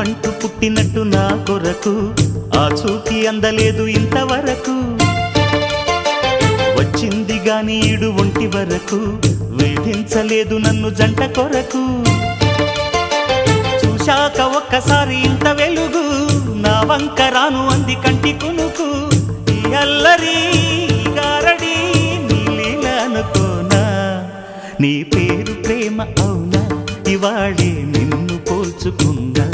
నువ్వంటూ పుట్టినట్టు నా కొరకు ఆ చూకి అందలేదు ఇంతవరకు వచ్చింది గాని ఈడు ఒంటి వరకు వేధించలేదు నన్ను జంట కొరకు చూశాక ఒక్కసారి ఇంత వెలుగు నా వంక రాను అంది కంటి కునుకు ఈ అల్లరి గారడి నీలీల అనుకోనా నీ పేరు ప్రేమ అవునా ఇవాళే నిన్ను పోల్చుకున్నా